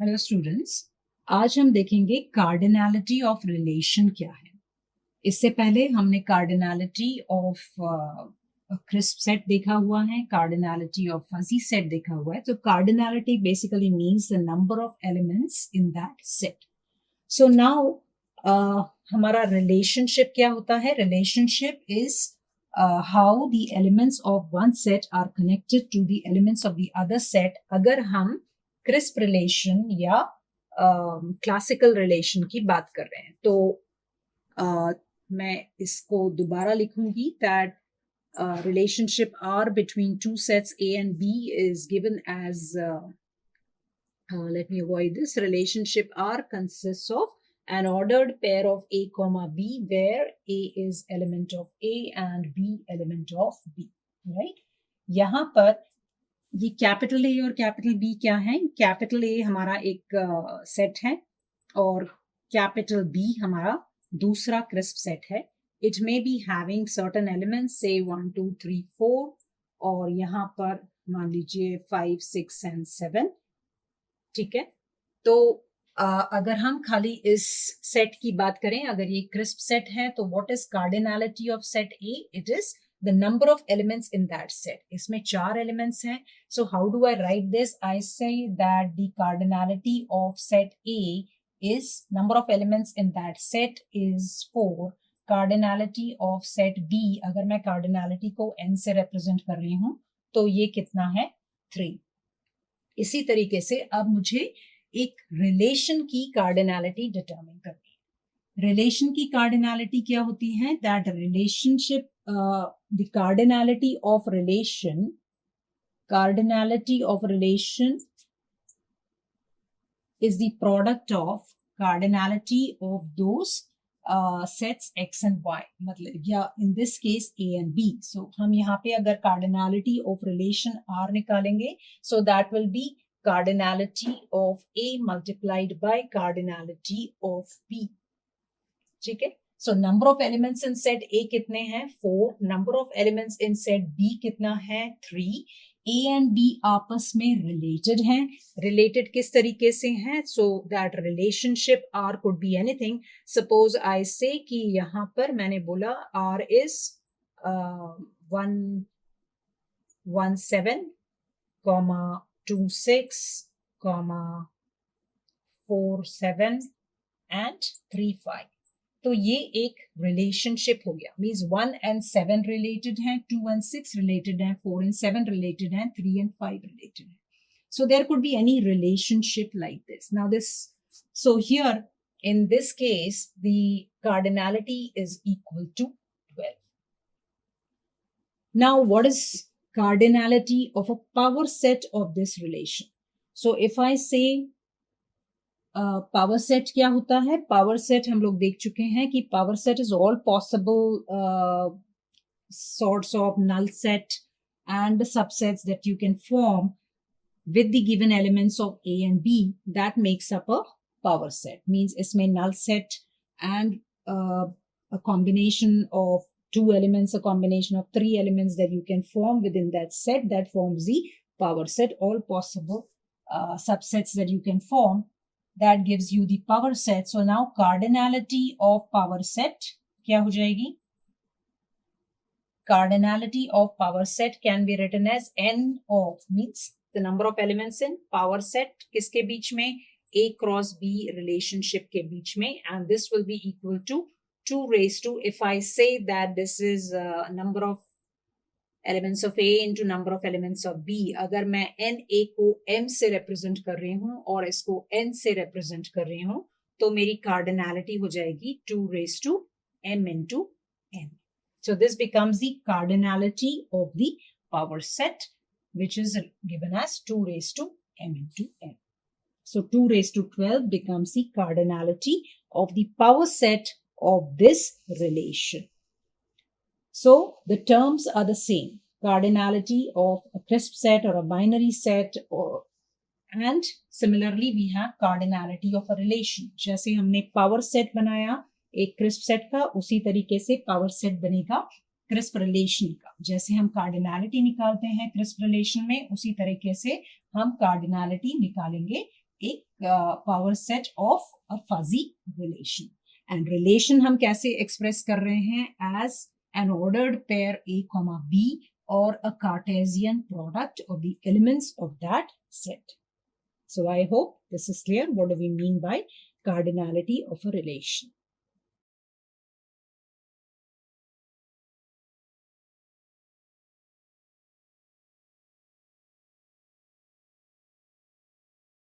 Hello students, आज हम देखेंगे कार्डिनैलिटी ऑफ रिलेशन क्या है। इससे पहले हमने कार्डिनैलिटी ऑफ क्रिस्प सेट देखा हुआ है, कार्डिनैलिटी ऑफ फजी सेट देखा हुआ है। तो cardinality basically means the number of elements in that set. So now हमारा रिलेशनशिप क्या होता है? Relationship is how the elements of one set are connected to the elements of the other set. अगर हम क्रिस्प रिलेशन या classical relation की बात कर रहे हैं तो मैं इसको दोबारा लिखूंगी that relationship R between two sets A and B is given as let me avoid this. Relationship R consists of an ordered pair of A comma B where A is element of A and B element of B, right? यहाँ पर ये capital A और capital B क्या है? Capital A हमारा एक set है और कैपिटल बी हमारा दूसरा क्रिस्प सेट है। It may be having certain elements से 1 2 3 4 और यहाँ पर मान लीजिए 5 6 एंड 7। ठीक है, तो अगर हम खाली इस सेट की बात करें, अगर ये क्रिस्प सेट है तो what is cardinality of set A? It is the number of elements in that set. इसमें 4 elements हैं. So how do I write this? I say that the cardinality of set A is number of elements in that set is 4. Cardinality of set B, अगर मैं cardinality को n से represent कर रही हूँ तो ये कितना है? 3. इसी तरीके से अब मुझे एक रिलेशन की कार्डिनैलिटी डिटरमिन करनी है। रिलेशन की कार्डिनैलिटी क्या होती है? That relationship the cardinality of relation is the product of cardinality of those sets x and y, मतलब या in this case a and b. So हम यहाँ पे अगर cardinality of relation r निकालेंगे, so that will be cardinality of a multiplied by cardinality of b. ठीक है, so number of elements in set A कितने हैं? 4. number of elements in set B कितना है? 3. A and B आपस में related हैं. related किस तरीके से हैं? so that relationship R could be anything. suppose I say कि यहाँ पर मैंने बोला R is 1 1 7 2 6 4 7 and 3 5. तो ये एक रिलेशनशिप हो गया। मीन्स 1 and 7 रिलेटेड हैं, 2 and 6 रिलेटेड हैं, 4 and 7 रिलेटेड हैं, 3 and 5 रिलेटेड हैं। So there could be any relationship like this. Now so here in this case the cardinality is equal to 12. Now what is cardinality of a power set of this relation? So if I say power set क्या होता है? Power set हम लोग देख चुके हैं कि power set is all possible sorts of null set and subsets that you can form with the given elements of A and B that makes up a power set. Means इसमें null set and a combination of 2 elements, a combination of 3 elements that you can form within that set that forms the power set. All possible subsets that you can form, that gives you the power set. So now cardinality of power set क्या हो जाएगी? Cardinality of power set can be written as n of, means the number of elements in power set किसके बीच में? A cross B relationship के बीच में, and this will be equal to 2 raised to, if I say that this is number of elements of A into number of elements of B, अगर मैं n A को m से represent कर रही हूँ और इसको n से represent कर रही हूँ तो मेरी cardinality हो जाएगी 2 raised to m into n. So this becomes the cardinality of the power set, which is given as 2 raised to m into n. So 2 raised to 12 becomes the cardinality of the power set of this relation. So the terms are the same. Cardinality of a crisp set or a binary set, and similarly we have cardinality of a relation. जैसे हमने power set बनाया एक crisp set का, उसी तरीके से power set बनेगा crisp relation का. जैसे हम cardinality निकालते हैं crisp relation में, उसी तरीके से हम cardinality निकालेंगे एक power set of a fuzzy relation. And relation हम कैसे एक्सप्रेस कर रहे हैं? As an ordered pair A, B or a Cartesian product of the elements of that set. So I hope this is clear. What do we mean by cardinality of a relation?